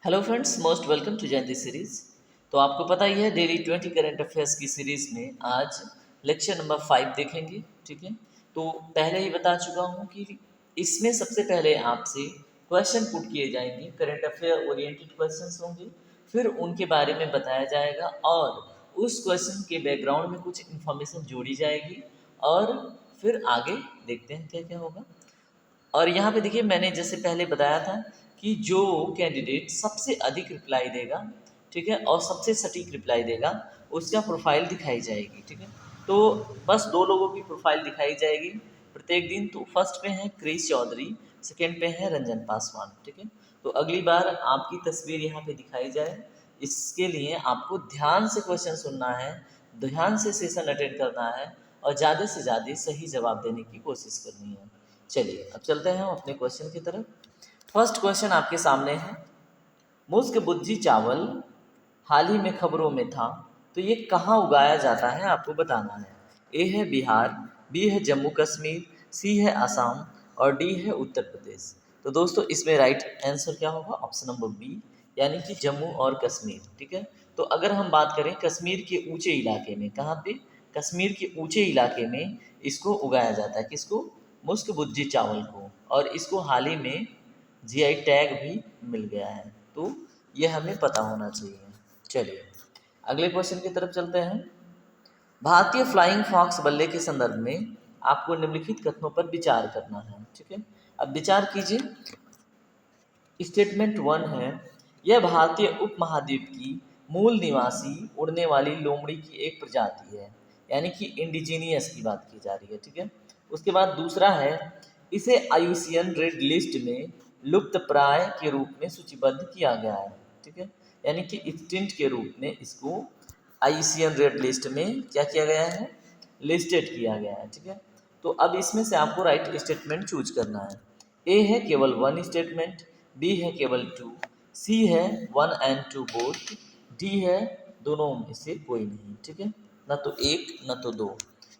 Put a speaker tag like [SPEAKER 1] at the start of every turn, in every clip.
[SPEAKER 1] Hello friends, most welcome to Jayanti series. तो आपको पता ही है डेली 20 करंट अफेयर्स की सीरीज में आज लेक्चर नंबर 5 देखेंगे। ठीक है, तो पहले ही बता चुका हूँ कि इसमें सबसे पहले आपसे क्वेश्चन पुट किए जाएंगे, करंट अफेयर ओरिएंटेड क्वेश्चंस होंगे, फिर उनके बारे में बताया जाएगा और उस क्वेश्चन के बैकग्राउंड में कुछ इन्फॉर्मेशन जोड़ी जाएगी और फिर आगे देखते हैं क्या क्या होगा। और यहाँ पे देखिए, मैंने जैसे पहले बताया था कि जो कैंडिडेट सबसे अधिक रिप्लाई देगा, ठीक है, और सबसे सटीक रिप्लाई देगा, उसका प्रोफाइल दिखाई जाएगी। ठीक है, तो बस दो लोगों की प्रोफाइल दिखाई जाएगी प्रत्येक दिन। तो फर्स्ट पे है क्रिश चौधरी, सेकेंड पे है रंजन पासवान। ठीक है, तो अगली बार आपकी तस्वीर यहाँ पे दिखाई जाए, इसके लिए आपको ध्यान से क्वेश्चन सुनना है, ध्यान से सेशन अटेंड करना है और ज़्यादा से ज़्यादा सही जवाब देने की कोशिश करनी है। चलिए अब चलते हैं हम अपने क्वेश्चन की तरफ। फर्स्ट क्वेश्चन आपके सामने है, मुस्क बुज्जी चावल हाल ही में खबरों में था, तो ये कहाँ उगाया जाता है आपको बताना है। ए है बिहार, बी है जम्मू कश्मीर, सी है असम और डी है उत्तर प्रदेश। तो दोस्तों इसमें राइट आंसर क्या होगा? ऑप्शन नंबर बी, यानी कि जम्मू और कश्मीर। ठीक है, तो अगर हम बात करें कश्मीर के ऊंचे इलाके में, कहाँ पे? कश्मीर के ऊंचे इलाके में इसको उगाया जाता है। किसको? मुस्क बुज्जी चावल को। और इसको हाल ही में जीआई टैग भी मिल गया है, तो ये हमें पता होना चाहिए। चलिए अगले क्वेश्चन की तरफ चलते हैं। भारतीय फ्लाइंग फॉक्स बल्ले के संदर्भ में आपको निम्नलिखित कथनों पर विचार करना है। ठीक है, अब विचार कीजिए। स्टेटमेंट 1 है, यह भारतीय उपमहाद्वीप की मूल निवासी उड़ने वाली लोमड़ी की एक प्रजाति है, यानी कि इंडिजीनियस की बात की जा रही है। ठीक है, उसके बाद दूसरा है, इसे आईयूसीएन रेड लिस्ट में लुप्त प्राय के रूप में सूचीबद्ध किया गया है। ठीक है, यानी कि एक्सटिंक्ट के रूप में इसको आईयूसीएन रेड लिस्ट में क्या किया गया है? लिस्टेड किया गया है। ठीक है, तो अब इसमें से आपको राइट स्टेटमेंट चूज करना है। ए है केवल वन स्टेटमेंट, बी है केवल टू, सी है one and two both, D है दोनों में से कोई नहीं। ठीक है, ना तो एक ना तो दो।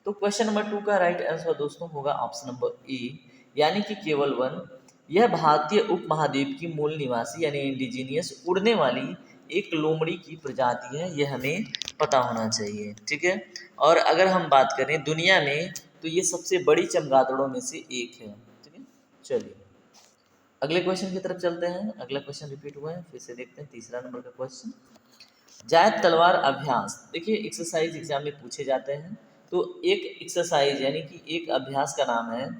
[SPEAKER 1] तो क्वेश्चन नंबर 2 का राइट आंसर दोस्तों होगा ऑप्शन नंबर ए, यानी कि केवल वन। यह भारतीय उपमहाद्वीप की मूल निवासी यानी इंडिजीनियस उड़ने वाली एक लोमड़ी की प्रजाति है, यह हमें पता होना चाहिए। ठीक है, और अगर हम बात करें दुनिया में, तो ये सबसे बड़ी चमगादड़ों में से एक है। ठीक है, चलिए अगले क्वेश्चन की तरफ चलते हैं। अगला क्वेश्चन रिपीट हुआ है, फिर से देखते हैं तीसरा नंबर का क्वेश्चन। जायद तलवार अभ्यास, देखिए एक्सरसाइज एग्जाम में पूछे जाते हैं, तो एक एक्सरसाइज यानी कि एक अभ्यास का नाम है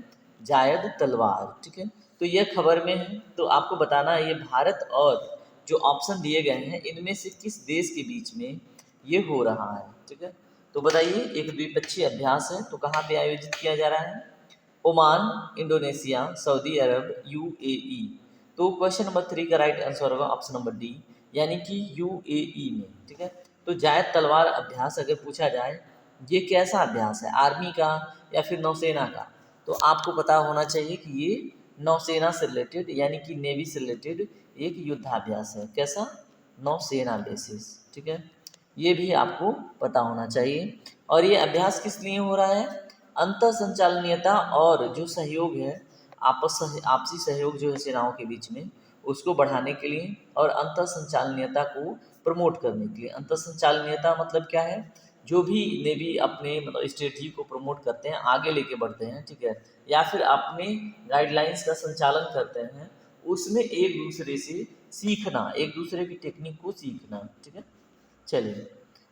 [SPEAKER 1] जायद तलवार। ठीक है, तो यह खबर में है, तो आपको बताना है ये भारत और जो ऑप्शन दिए गए हैं इनमें से किस देश के बीच में ये हो रहा है। ठीक है, तो बताइए, एक द्विपक्षीय अभ्यास है, तो कहाँ पे आयोजित किया जा रहा है? ओमान, इंडोनेशिया, सऊदी अरब, यूएई। तो क्वेश्चन नंबर 3 का राइट आंसर होगा ऑप्शन नंबर डी, यानी कि यूएई में। ठीक है, तो जायद तलवार अभ्यास अगर पूछा जाए, ये कैसा अभ्यास है, आर्मी का या फिर नौसेना का? तो आपको पता होना चाहिए कि ये नौसेना से रिलेटेड यानी कि नेवी से रिलेटेड एक युद्धाभ्यास है। कैसा? नौसेना बेसिस। ठीक है, ये भी आपको पता होना चाहिए। और ये अभ्यास किस लिए हो रहा है? अंतर संचालनीयता और जो सहयोग है, आपसी सहयोग जो है सेनाओं के बीच में, उसको बढ़ाने के लिए और अंतर संचालनीयता को प्रमोट करने के लिए। अंतर संचालनीयता मतलब क्या है? जो भी नेवी अपने मतलब स्ट्रेटजी को प्रमोट करते हैं, आगे लेके बढ़ते हैं, ठीक है, या फिर अपने गाइडलाइंस का संचालन करते हैं, उसमें एक दूसरे से सीखना, एक दूसरे की टेक्निक को सीखना। ठीक है, चलिए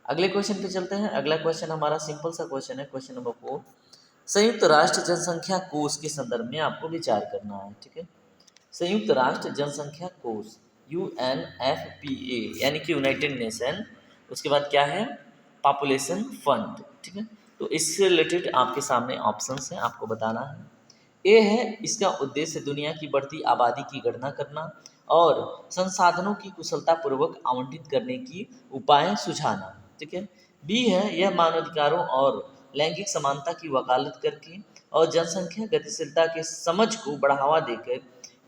[SPEAKER 1] अगले क्वेश्चन पे चलते हैं। अगला क्वेश्चन हमारा सिंपल सा क्वेश्चन है, क्वेश्चन नंबर 4। संयुक्त राष्ट्र जनसंख्या कोष के संदर्भ में आपको विचार करना है। ठीक है, संयुक्त राष्ट्र जनसंख्या कोष UNFPA, यानी कि यूनाइटेड नेशन, उसके बाद क्या है? Population fund. ठीक है, तो इससे रिलेटेड आपके सामने ऑप्शंस हैं, आपको बताना है। ए है, इसका उद्देश्य दुनिया की बढ़ती आबादी की गणना करना और संसाधनों की कुशलतापूर्वक आवंटित करने की उपाय सुझाना। ठीक है, बी है, यह मानवाधिकारों और लैंगिक समानता की वकालत करके और जनसंख्या गतिशीलता के समझ को बढ़ावा देकर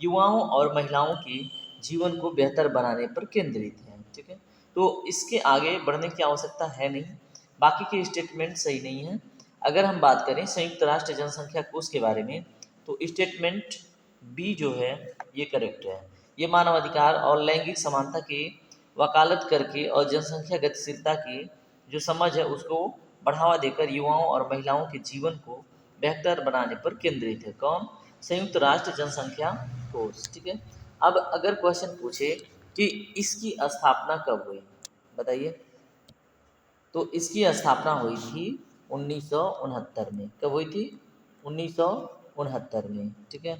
[SPEAKER 1] युवाओं और महिलाओं के जीवन को बेहतर बनाने पर केंद्रित है। ठीक है, तो इसके आगे बढ़ने की आवश्यकता है नहीं, बाकी के स्टेटमेंट सही नहीं है। अगर हम बात करें संयुक्त राष्ट्र जनसंख्या कोष के बारे में, तो स्टेटमेंट बी जो है ये करेक्ट है, ये मानवाधिकार और लैंगिक समानता की वकालत करके और जनसंख्या गतिशीलता की जो समझ है उसको बढ़ावा देकर युवाओं और महिलाओं के जीवन को बेहतर बनाने पर केंद्रित है। कौन? संयुक्त राष्ट्र जनसंख्या कोष। ठीक है। अब अगर क्वेश्चन पूछे कि इसकी स्थापना कब हुई, बताइए। तो इसकी स्थापना हुई थी 1969 में। कब हुई थी? 1969 में। ठीक है।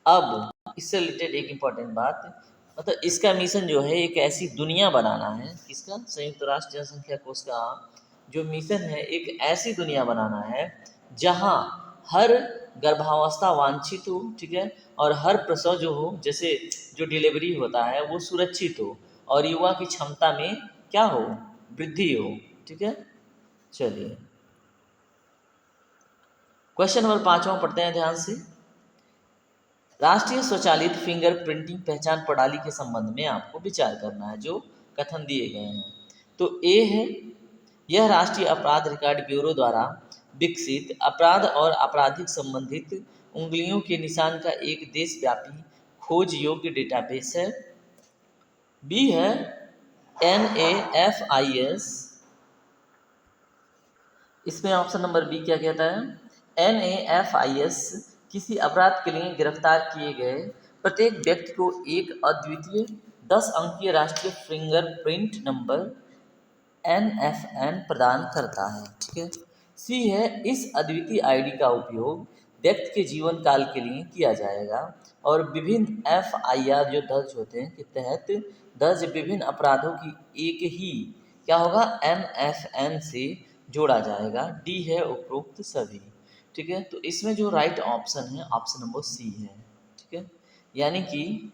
[SPEAKER 1] अब इससे रिलेटेड एक इम्पॉर्टेंट बात, मतलब इसका मिशन जो है एक ऐसी दुनिया बनाना है। किसका? संयुक्त राष्ट्र जनसंख्या कोष का जो मिशन है एक ऐसी दुनिया बनाना है जहां हर गर्भावस्था वांछित हो, ठीक है, और हर प्रसव जो हो, जैसे जो डिलीवरी होता है वो सुरक्षित हो और युवा की क्षमता में क्या हो? वृद्धि हो। ठीक है। चलिए क्वेश्चन नंबर 5वां पढ़ते हैं ध्यान से। राष्ट्रीय स्वचालित फिंगर प्रिंटिंग पहचान प्रणाली के संबंध में आपको विचार करना है, जो कथन दिए गए हैं। तो ए है, यह राष्ट्रीय अपराध रिकॉर्ड ब्यूरो द्वारा विकसित अपराध और आपराधिक संबंधित उंगलियों के निशान का एक देशव्यापी खोज योग्य डेटाबेस है। बी है NAFIS, इसमें ऑप्शन नंबर बी क्या कहता है? NAFIS किसी अपराध के लिए गिरफ्तार किए गए प्रत्येक व्यक्ति को एक अद्वितीय 10 अंकीय राष्ट्रीय फिंगरप्रिंट नंबर NFN प्रदान करता है। ठीक है। सी है, इस अद्वितीय आईडी का उपयोग व्यक्ति के जीवन काल के लिए किया जाएगा और विभिन्न FIR जो दर्ज होते हैं के तहत दर्ज विभिन्न अपराधों की एक ही क्या होगा? NFN से जोड़ा जाएगा। डी है उपरोक्त सभी। ठीक है। तो इसमें जो राइट ऑप्शन है ऑप्शन नंबर सी है। ठीक है। यानी कि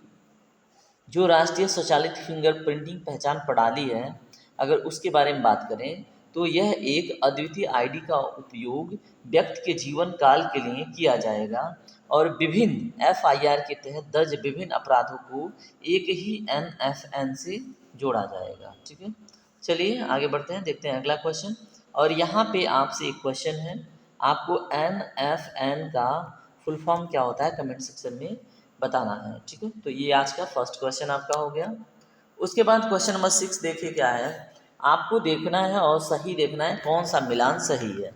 [SPEAKER 1] जो राष्ट्रीय स्वचालित फिंगर प्रिंटिंग पहचान प्रणाली है, अगर उसके बारे में बात करें तो यह एक अद्वितीय आईडी का उपयोग व्यक्ति के जीवन काल के लिए किया जाएगा और विभिन्न FIR के तहत दर्ज विभिन्न अपराधों को एक ही NFN से जोड़ा जाएगा। ठीक है। चलिए आगे बढ़ते हैं, देखते हैं अगला क्वेश्चन। और यहाँ पे आपसे एक क्वेश्चन है, आपको NFN का फुल फॉर्म क्या होता है कमेंट सेक्शन में बताना है। ठीक है। तो ये आज का फर्स्ट क्वेश्चन आपका हो गया। उसके बाद क्वेश्चन नंबर 6 देखिए क्या है, आपको देखना है और सही देखना है कौन सा मिलान सही है।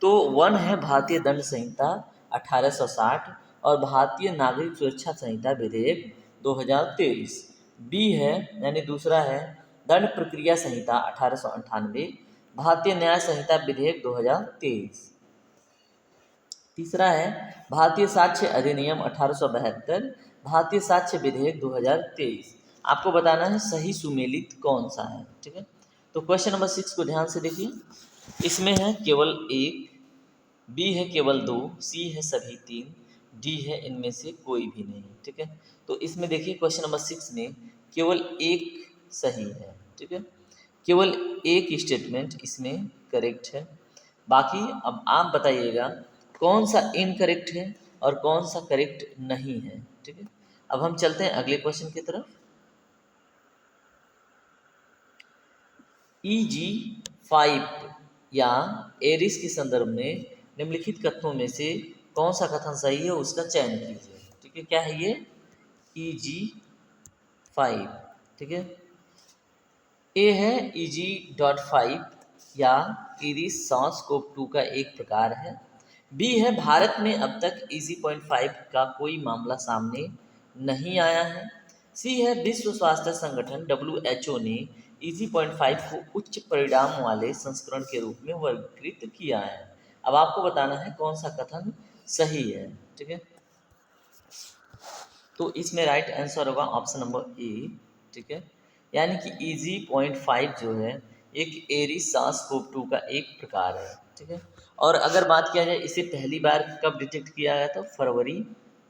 [SPEAKER 1] तो 1 है भारतीय दंड संहिता 1860 और भारतीय नागरिक सुरक्षा संहिता विधेयक 2023। बी है यानी दूसरा है दंड प्रक्रिया संहिता 1898, भारतीय न्याय संहिता विधेयक 2023। तीसरा है भारतीय साक्ष्य अधिनियम 1872, भारतीय साक्ष्य विधेयक 2023। आपको बताना है सही सुमेलित कौन सा है। ठीक है। तो क्वेश्चन नंबर 6 को ध्यान से देखिए। इसमें है केवल एक, बी है केवल 2, सी है सभी 3, डी है इनमें से कोई भी नहीं। ठीक है। तो इसमें देखिए क्वेश्चन नंबर 6 में केवल एक सही है। ठीक है। केवल एक स्टेटमेंट इसमें करेक्ट है। बाकी अब आप बताइएगा कौन सा इनकरेक्ट है और कौन सा करेक्ट नहीं है। ठीक है। अब हम चलते हैं अगले क्वेश्चन की तरफ। EG5 या एरिस के संदर्भ में निम्नलिखित कथनों में से कौन सा कथन सही है उसका चयन कीजिए। ठीक है। क्या है ये? EG5। ठीक है। ए है EG.5 या एरिस SARS-CoV-2 का एक प्रकार है। बी है भारत में अब तक EG.5 का कोई मामला सामने नहीं आया है। सी है विश्व स्वास्थ्य संगठन WHO ने EG.5 को उच्च परिणाम वाले संस्करण के रूप में वर्गीकृत किया है। अब आपको बताना है कौन सा कथन सही है। ठीक है। तो इसमें राइट आंसर होगा ऑप्शन नंबर ए। ठीक है। यानी कि EG.5 जो है एक एरिस SARS-CoV-2 का एक प्रकार है। ठीक है। और अगर बात किया जाए इसे पहली बार कब डिटेक्ट किया गया था? फरवरी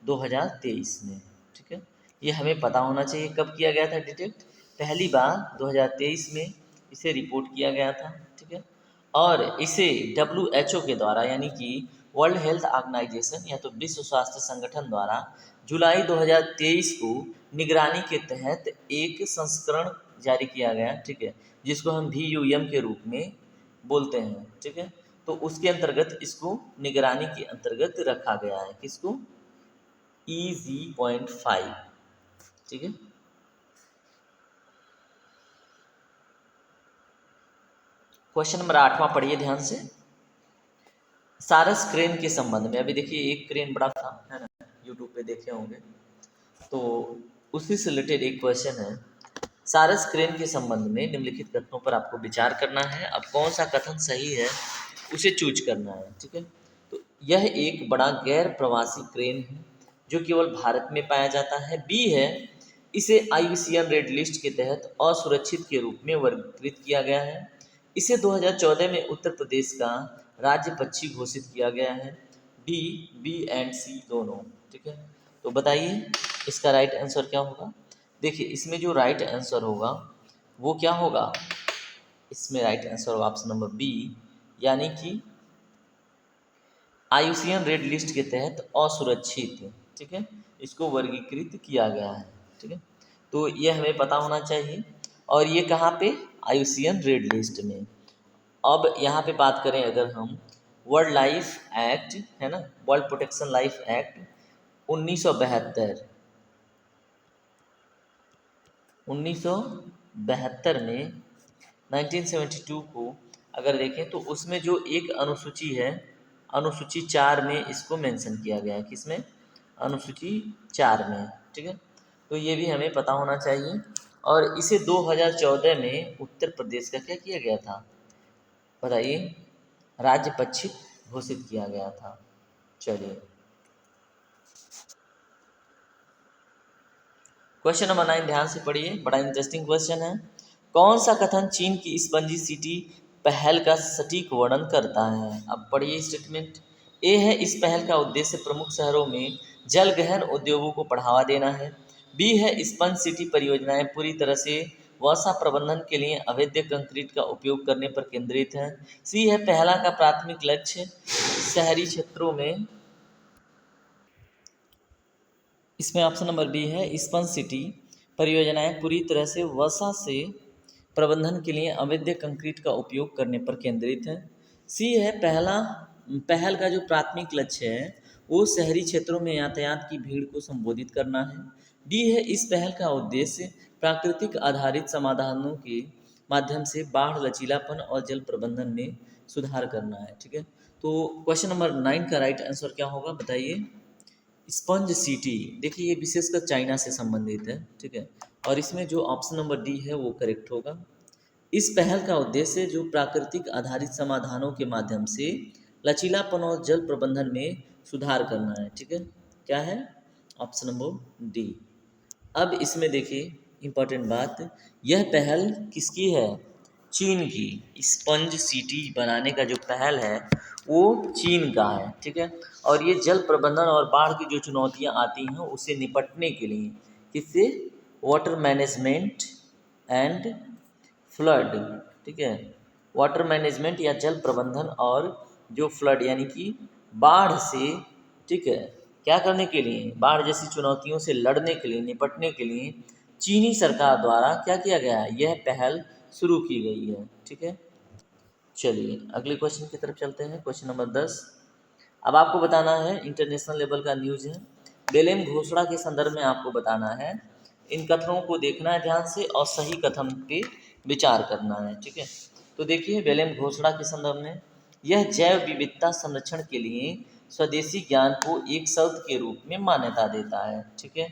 [SPEAKER 1] 2023 में। ठीक है। ये हमें पता होना चाहिए कब किया गया था डिटेक्ट। पहली बार 2023 में इसे रिपोर्ट किया गया था। ठीक है। और इसे WHO के द्वारा यानी कि वर्ल्ड हेल्थ ऑर्गेनाइजेशन या तो विश्व स्वास्थ्य संगठन द्वारा जुलाई 2023 को निगरानी के तहत एक संस्करण जारी किया गया। ठीक है। जिसको हम VUM के रूप में बोलते हैं। ठीक है। तो उसके अंतर्गत इसको निगरानी के अंतर्गत रखा गया है। किसको? EG.5। ठीक है। क्वेश्चन नंबर 8वां पढ़िए ध्यान से। सारस क्रेन के संबंध में, अभी देखिए एक क्रेन बड़ा था, है ना, यूट्यूब पे देखे होंगे, तो उसी से रिलेटेड एक क्वेश्चन है। सारस क्रेन के संबंध में निम्नलिखित कथनों पर आपको विचार करना है। अब कौन सा कथन सही है उसे चूज करना है, ठीक है। तो यह एक बड़ा गैर प्रवासी क्रेन है जो केवल भारत में पाया जाता है। बी है, इसे IUCN रेड लिस्ट के तहत असुरक्षित के रूप में वर्गीकृत किया गया है। इसे 2014 में उत्तर प्रदेश का राज्य पक्षी घोषित किया गया है। डी, बी एंड सी दोनों, ठीक है। तो बताइए इसका राइट आंसर क्या होगा। देखिए इसमें जो राइट आंसर होगा वो क्या होगा, इसमें राइट आंसर होगा ऑप्शन नंबर बी, यानी कि IUCN रेड लिस्ट के तहत असुरक्षित, ठीक है, इसको वर्गीकृत किया गया है, ठीक है। तो ये हमें पता होना चाहिए। और ये कहाँ पे, IUCN रेड लिस्ट में। अब यहाँ पे बात करें अगर हम, वर्ल्ड लाइफ एक्ट है ना, वर्ल्ड प्रोटेक्शन लाइफ एक्ट 1972 1972 में 1972 को अगर देखें तो उसमें जो एक अनुसूची है, अनुसूची 4 में इसको मेंशन किया गया है। किसमें, अनुसूची 4 में, ठीक है। तो ये भी हमें पता होना चाहिए। और इसे 2014 में उत्तर प्रदेश का क्या किया गया था, बताइए, राज्य पक्षी घोषित किया गया था। चलिए क्वेश्चन नंबर 9 ध्यान से पढ़िए, बड़ा इंटरेस्टिंग क्वेश्चन है। कौन सा कथन चीन की स्पंजी सिटी पहल का सटीक वर्णन करता है। अब पढ़िए स्टेटमेंट। ए है, इस पहल का उद्देश्य प्रमुख शहरों में जल गहन उद्योगों को बढ़ावा देना है। बी है, स्पंज सिटी परियोजनाएं पूरी तरह से वर्षा प्रबंधन के लिए अवैध कंक्रीट का उपयोग करने पर केंद्रित है। सी है, पहला का प्राथमिक लक्ष्य शहरी क्षेत्रों में, इसमें ऑप्शन नंबर बी है, स्पंज सिटी परियोजनाएं पूरी तरह से वर्षा से प्रबंधन के लिए अवैध कंक्रीट का उपयोग करने पर केंद्रित है। सी है, पहल का जो प्राथमिक लक्ष्य है वो शहरी क्षेत्रों में यातायात की भीड़ को संबोधित करना है। डी है, इस पहल का उद्देश्य प्राकृतिक आधारित समाधानों के माध्यम से बाढ़, लचीलापन और जल प्रबंधन में सुधार करना है, ठीक है। तो क्वेश्चन नंबर 9 का राइट आंसर क्या होगा बताइए। स्पंज सिटी, देखिए ये विशेषकर चाइना से संबंधित है, ठीक है। और इसमें जो ऑप्शन नंबर डी है वो करेक्ट होगा। इस पहल का उद्देश्य जो प्राकृतिक आधारित समाधानों के माध्यम से लचीलापन और जल प्रबंधन में सुधार करना है, ठीक है। क्या है, ऑप्शन नंबर डी। अब इसमें देखिए इम्पोर्टेंट बात, यह पहल किसकी है, चीन की। स्पंज सिटी बनाने का जो पहल है वो चीन का है, ठीक है। और ये जल प्रबंधन और बाढ़ की जो चुनौतियां आती हैं उससे निपटने के लिए, किससे, वाटर मैनेजमेंट एंड फ्लड, ठीक है, वाटर मैनेजमेंट या जल प्रबंधन और जो फ्लड यानी कि बाढ़ से, ठीक है, क्या करने के लिए, बाढ़ जैसी चुनौतियों से लड़ने के लिए, निपटने के लिए चीनी सरकार द्वारा क्या किया गया है, यह पहल शुरू की गई है, ठीक है। चलिए अगले क्वेश्चन की तरफ चलते हैं, क्वेश्चन नंबर 10। अब आपको बताना है, इंटरनेशनल लेवल का न्यूज़ है, बेलेम घोषणा के संदर्भ में आपको बताना है। इन कथनों को देखना है ध्यान से और सही कथन पे विचार करना है, ठीक है। तो देखिए बेलेम घोषणा के संदर्भ में, यह जैव विविधता संरक्षण के लिए स्वदेशी ज्ञान को एक शब्द के रूप में मान्यता देता है, ठीक है।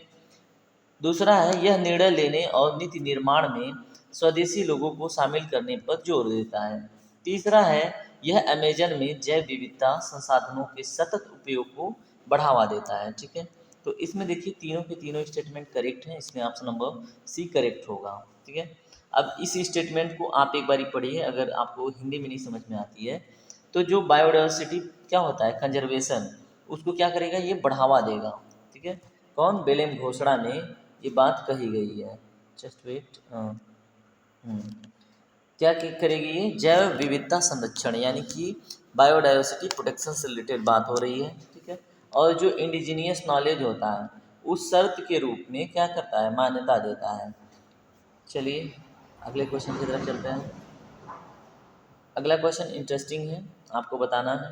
[SPEAKER 1] दूसरा है, यह निर्णय लेने और नीति निर्माण में स्वदेशी लोगों को शामिल करने पर जोर देता है। तीसरा है, यह अमेजन में जैव विविधता संसाधनों के सतत उपयोग को बढ़ावा देता है, ठीक है। तो इसमें देखिए तीनों के तीनों स्टेटमेंट करेक्ट हैं, इसमें ऑप्शन नंबर सी करेक्ट होगा, ठीक है। अब इस स्टेटमेंट को आप एक बारी पढ़िए, अगर आपको हिंदी में नहीं समझ में आती है तो जो बायोडाइवर्सिटी क्या होता है, कंजर्वेशन, उसको क्या करेगा, ये बढ़ावा देगा, ठीक है। कौन, बेलेम घोषणा में ये बात कही गई है। जस्ट वेट, क्या करेगी ये, जैव विविधता संरक्षण यानी कि बायोडाइवर्सिटी प्रोटेक्शन से रिलेटेड बात हो रही है, ठीक है। और जो इंडिजीनियस नॉलेज होता है उस शर्त के रूप में क्या करता है, मान्यता देता है। चलिए अगले क्वेश्चन की तरफ चलते हैं। अगला क्वेश्चन इंटरेस्टिंग है, आपको बताना है,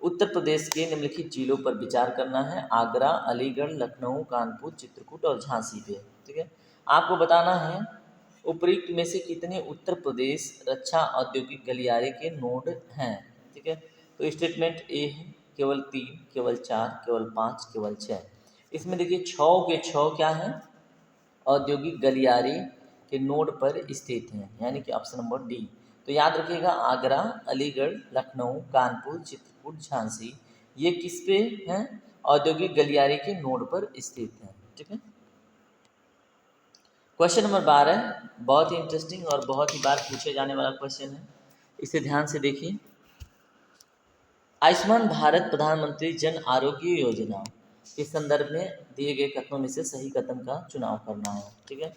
[SPEAKER 1] उत्तर प्रदेश के निम्नलिखित जिलों पर विचार करना है, आगरा, अलीगढ़, लखनऊ, कानपुर, चित्रकूट और झांसी पे। ठीक है। आपको बताना है उपयुक्त में से कितने उत्तर प्रदेश रक्षा औद्योगिक गलियारे के नोड हैं, ठीक है। तो स्टेटमेंट ए है केवल 3, केवल 4, केवल 5, केवल 6। इसमें देखिए 6 के 6 क्या हैं, औद्योगिक गलियारे के नोड पर स्थित हैं, यानी कि ऑप्शन नंबर डी। तो याद रखिएगा आगरा, अलीगढ़, लखनऊ, कानपुर, चित्रकूट, झांसी, ये किस पे हैं, औद्योगिक गलियारे के नोड पर स्थित हैं, ठीक है। क्वेश्चन नंबर 12 बहुत ही इंटरेस्टिंग और बहुत ही बार पूछे जाने वाला क्वेश्चन है, इसे ध्यान से देखिए। आयुष्मान भारत प्रधानमंत्री जन आरोग्य योजना के संदर्भ में दिए गए कथनों में से सही कथन का चुनाव करना है, ठीक है।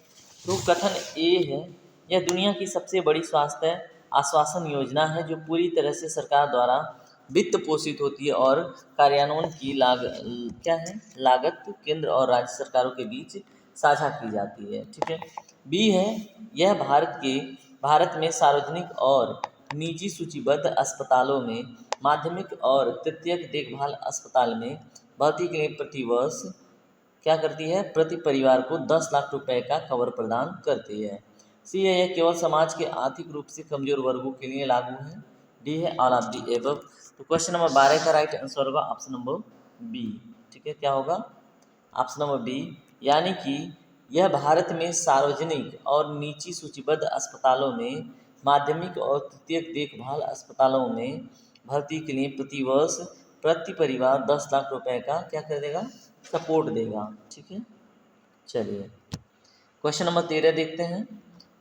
[SPEAKER 1] तो कथन ए है, यह दुनिया की सबसे बड़ी स्वास्थ्य आश्वासन योजना है जो पूरी तरह से सरकार द्वारा वित्त पोषित होती है और कार्यान्वयन की लागत केंद्र और राज्य सरकारों के बीच साझा की जाती है, ठीक है। बी है, यह भारत में सार्वजनिक और निजी सूचीबद्ध अस्पतालों में माध्यमिक और तृतीयक देखभाल अस्पताल में भर्ती के लिए प्रतिवर्ष क्या करती है, प्रति परिवार को 10 लाख रुपए का कवर प्रदान करती है। सी है, यह केवल समाज के आर्थिक रूप से कमजोर वर्गों के लिए लागू है। डी है, ऑल ऑफ दी एबव। तो क्वेश्चन नंबर 12 का राइट आंसर होगा ऑप्शन नंबर बी, ठीक है। क्या होगा, ऑप्शन नंबर बी, यानी कि यह भारत में सार्वजनिक और निजी सूचीबद्ध अस्पतालों में माध्यमिक और तृतीयक देखभाल अस्पतालों में भर्ती के लिए प्रतिवर्ष प्रति परिवार 10 लाख रुपए का क्या कर देगा, सपोर्ट देगा, ठीक है। चलिए क्वेश्चन नंबर 13 देखते हैं।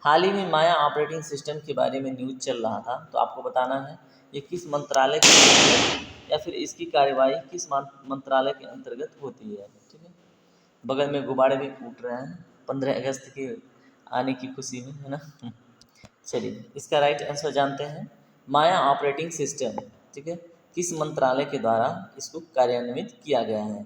[SPEAKER 1] हाल ही में माया ऑपरेटिंग सिस्टम के बारे में न्यूज़ चल रहा था, तो आपको बताना है ये किस मंत्रालय के या फिर इसकी कार्यवाही किस मंत्रालय के अंतर्गत होती है, ठीक है। बगल में गुब्बारे भी फूट रहे हैं 15 अगस्त के आने की खुशी में, है ना। चलिए इसका राइट आंसर जानते हैं, माया ऑपरेटिंग सिस्टम, ठीक है, किस मंत्रालय के द्वारा इसको कार्यान्वित किया गया है।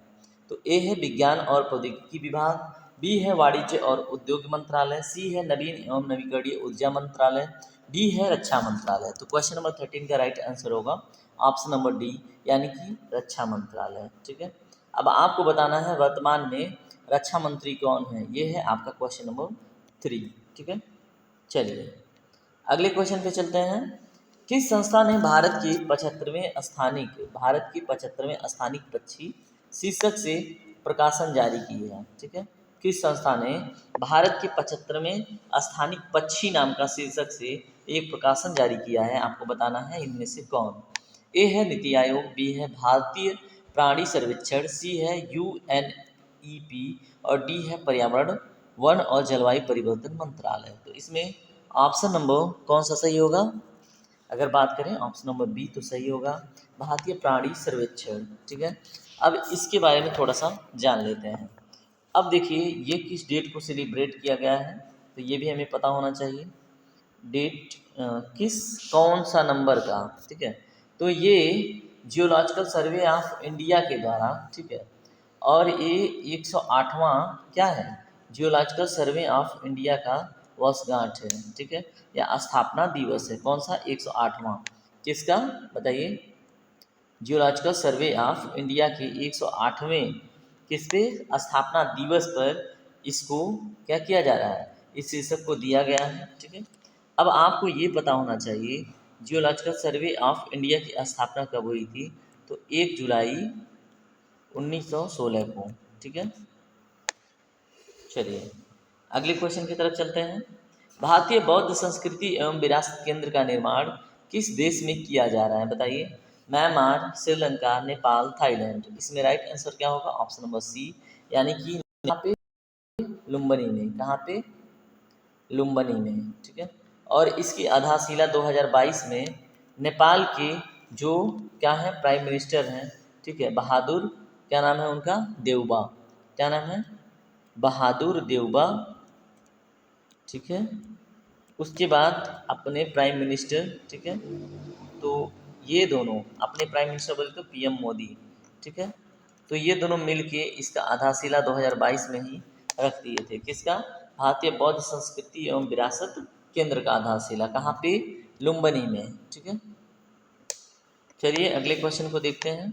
[SPEAKER 1] तो ए है विज्ञान और प्रौद्योगिकी विभाग, बी है वाणिज्य और उद्योग मंत्रालय, सी है नवीन एवं नवीकरणीय ऊर्जा मंत्रालय, डी है रक्षा मंत्रालय। तो क्वेश्चन नंबर 13 का राइट आंसर होगा ऑप्शन नंबर डी, यानी कि रक्षा मंत्रालय, ठीक है। अब आपको बताना है वर्तमान में रक्षा मंत्री कौन है, ये है आपका क्वेश्चन नंबर 3, ठीक है। चलिए अगले क्वेश्चन पे चलते हैं। किस संस्था ने भारत की 75वें स्थानिक पक्षी शीर्षक से प्रकाशन जारी की है, ठीक है। किस संस्था ने भारत के 75वें स्थानिक पक्षी नाम का शीर्षक से एक प्रकाशन जारी किया है, आपको बताना है इनमें से कौन। ए है नीति आयोग, बी है भारतीय प्राणी सर्वेक्षण, सी है UNEP और डी है पर्यावरण वन और जलवायु परिवर्तन मंत्रालय। तो इसमें ऑप्शन नंबर कौन सा सही होगा, अगर बात करें ऑप्शन नंबर बी तो सही होगा, भारतीय प्राणी सर्वेक्षण, ठीक है। अब इसके बारे में थोड़ा सा जान लेते हैं। अब देखिए ये किस डेट को सेलिब्रेट किया गया है, तो ये भी हमें पता होना चाहिए डेट किस कौन सा नंबर का, ठीक है। तो ये जियोलॉजिकल सर्वे ऑफ इंडिया के द्वारा, ठीक है, और ये 108वां क्या है, जियोलॉजिकल सर्वे ऑफ इंडिया का वर्षगांठ है, ठीक है, या स्थापना दिवस है, कौन सा 108वां किसका बताइए, जियोलॉजिकल सर्वे ऑफ इंडिया के 108वें किस पे स्थापना दिवस पर इसको क्या किया जा रहा है, इस शीर्षक को दिया गया है, ठीक है। अब आपको ये पता होना चाहिए जियोलॉजिकल सर्वे ऑफ इंडिया की स्थापना कब हुई थी, तो 1 जुलाई 1916 को, ठीक है। चलिए अगले क्वेश्चन की तरफ चलते हैं। भारतीय बौद्ध संस्कृति एवं विरासत केंद्र का निर्माण किस देश में किया जा रहा है, बताइए। Myanmar, Sri Lanka, Nepal, Thailand. इसमें राइट आंसर क्या होगा, ऑप्शन नंबर सी, यानी कि यहाँ पे लुम्बिनी में, कहाँ पे, लुम्बिनी में, ठीक है। और इसकी आधारशिला 2022 में नेपाल के जो क्या है प्राइम मिनिस्टर हैं, ठीक है, बहादुर क्या नाम है उनका, देउबा, क्या नाम है, बहादुर देउबा, ठीक है। उसके बाद अपने प्राइम मिनिस्टर, ठीक है, तो ये दोनों अपने प्राइम मिनिस्टर बोले तो PM मोदी, ठीक है। तो ये दोनों मिलके इसका आधारशिला 2022 में ही रख दिए थे, किसका, भारतीय बौद्ध संस्कृति एवं विरासत केंद्र का आधारशिला, कहाँ पे, लुम्बिनी में, ठीक है। चलिए अगले क्वेश्चन को देखते हैं।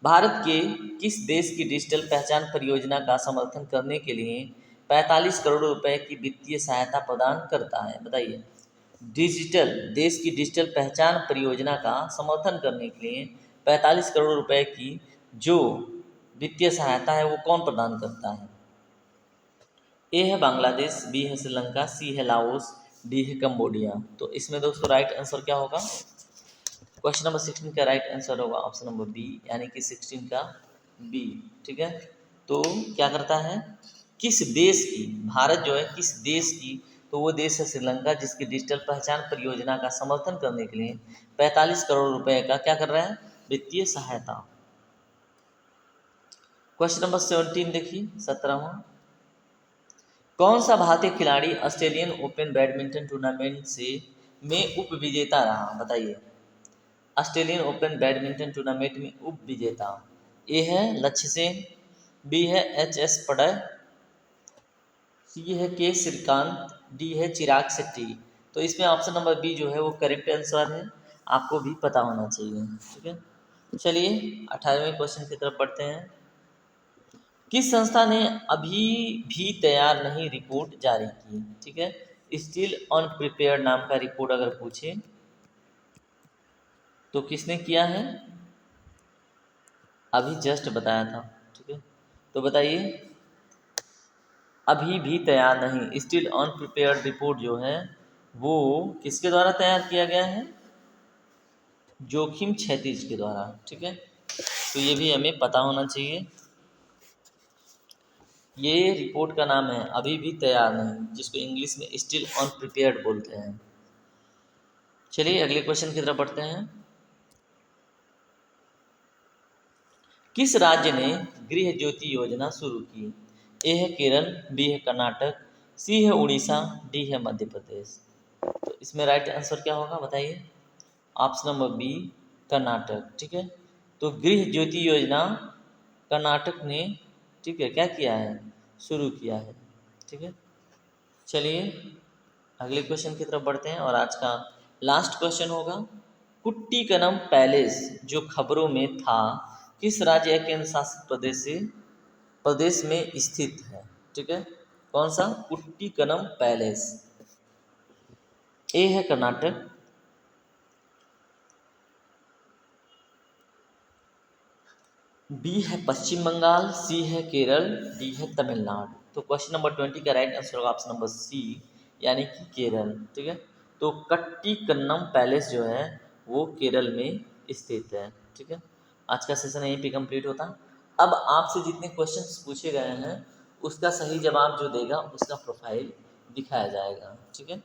[SPEAKER 1] भारत के किस देश की डिजिटल पहचान परियोजना का समर्थन करने के लिए 45 करोड़ रुपए की वित्तीय सहायता प्रदान करता है। बताइए, डिजिटल देश की डिजिटल पहचान परियोजना का समर्थन करने के लिए 45 करोड़ रुपए की जो वित्तीय सहायता है वो कौन प्रदान करता है? ए है बांग्लादेश, बी है श्रीलंका, सी है लाओस, डी है कंबोडिया। तो इसमें दोस्तों राइट आंसर क्या होगा? क्वेश्चन नंबर 16 का राइट आंसर होगा ऑप्शन नंबर बी, यानी कि 16 का बी। ठीक है, तो क्या करता है, किस देश की, भारत जो है किस देश की, तो वो देश है श्रीलंका, जिसकी डिजिटल पहचान परियोजना का समर्थन करने के लिए 45 करोड़ रुपए का क्या कर रहा है, वित्तीय सहायता। क्वेश्चन नंबर 17 देखिए, 17वां, कौन सा भारतीय खिलाड़ी ऑस्ट्रेलियन ओपन बैडमिंटन टूर्नामेंट से में उप विजेता रहा? बताइए, ऑस्ट्रेलियन ओपन बैडमिंटन टूर्नामेंट में उप विजेता। ए है लक्ष्य सेन, बी है एच.एस. पडय, सी है के श्रीकांत, डी है चिराग शेट्टी। तो इसमें ऑप्शन नंबर बी जो है वो करेक्ट आंसर है, आपको भी पता होना चाहिए। ठीक है, चलिए 18वें क्वेश्चन की तरफ बढ़ते हैं। किस संस्था ने अभी भी तैयार नहीं रिपोर्ट जारी की? ठीक है, स्टिल अनप्रिपेयर्ड नाम का रिपोर्ट अगर पूछे तो किसने किया है? अभी जस्ट बताया था। ठीक है, तो बताइए, अभी भी तैयार नहीं, स्टिल अनप्रिपेयर्ड रिपोर्ट जो है वो किसके द्वारा तैयार किया गया है? जोखिम क्षैतिज के द्वारा। ठीक है, तो ये भी हमें पता होना चाहिए। ये रिपोर्ट का नाम है अभी भी तैयार नहीं, जिसको इंग्लिश में स्टिल अनप्रिपेयर्ड बोलते हैं। चलिए अगले क्वेश्चन की तरफ बढ़ते हैं। किस राज्य ने गृह ज्योति योजना शुरू की? ए है केरल, बी है कर्नाटक, सी है उड़ीसा, डी है मध्य प्रदेश। तो इसमें राइट आंसर क्या होगा? बताइए, ऑप्शन नंबर बी कर्नाटक। ठीक है, तो गृह ज्योति योजना कर्नाटक ने, ठीक है, क्या किया है, शुरू किया है। ठीक है, चलिए अगले क्वेश्चन की तरफ बढ़ते हैं और आज का लास्ट क्वेश्चन होगा, कुट्टिकनम पैलेस जो खबरों में था किस राज्य या केंद्र शासित प्रदेश में स्थित है? ठीक है, कौन सा? कुट्टिकनम पैलेस। ए है कर्नाटक, बी है पश्चिम बंगाल, सी है केरल, डी है तमिलनाडु। तो क्वेश्चन नंबर 20 का राइट आंसर होगा ऑप्शन नंबर सी, यानी कि केरल। ठीक है, तो कट्टिकन्नम पैलेस जो है वो केरल में स्थित है। ठीक है, आज का सेशन यहीं पे कंप्लीट होता। अब आपसे जितने क्वेश्चंस पूछे गए हैं उसका सही जवाब जो देगा उसका प्रोफाइल दिखाया जाएगा। ठीक है,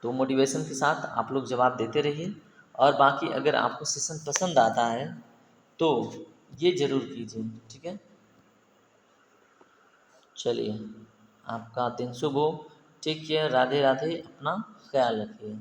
[SPEAKER 1] तो मोटिवेशन के साथ आप लोग जवाब देते रहिए, और बाकी अगर आपको सेशन पसंद आता है तो ये ज़रूर कीजिए। ठीक है, चलिए आपका दिन शुभ हो। टेक केयर, राधे राधे, अपना ख्याल रखिए।